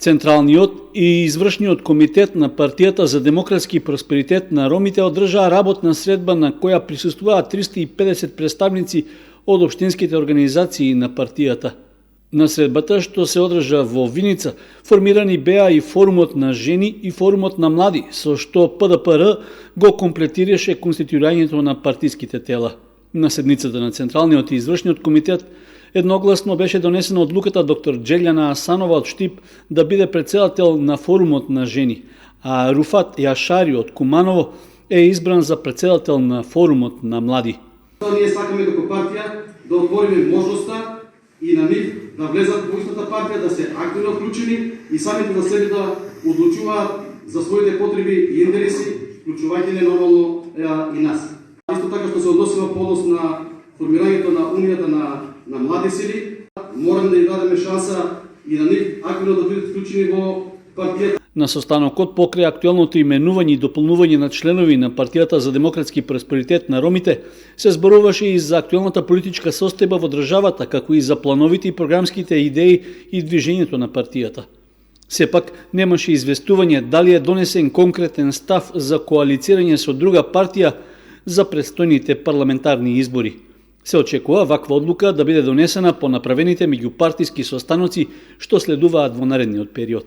Централниот и извршниот комитет на партијата за демократски просперитет на ромите одржаа работна средба на која присуствуваат 350 представници од општинските организации на партијата. На средбата, што се одржа во Виница, формирани беа и форумот на жени и форумот на млади, со што ПДПР го комплетираше конституирањето на партиските тела. На седницата на Централниот и извршниот комитет едногласно беше донесена одлуката доктор Джелјана Асанова од Штип да биде председател на форумот на жени, а Руфат Јашари од Куманово е избран за председател на форумот на млади. Ние сакаме како партија да отвориме можноста и на нив да влезат во истата партија, да се активно вклучени и самите за себе да одлучуваат за своите потреби и интереси, вклучувајќи нормално и нас. Исто така што се односува по однос на формирањето на Унијата на млади сили, мораме да им дадеме шанса и на нив активно да бидат вклучени во партијата. На состанокот покрај актуелното именување и дополнување на членови на партијата за демократски просперитет на ромите, се зборуваше и за актуелната политичка состојба во државата, како и за плановите и програмските идеи и движењето на партијата. Сепак немаше известување дали е донесен конкретен став за коалицирање со друга партија за предстојните парламентарни избори. Се очекува ваква одлука да биде донесена по направените меѓупартиски состаноци што следуваат во наредниот период.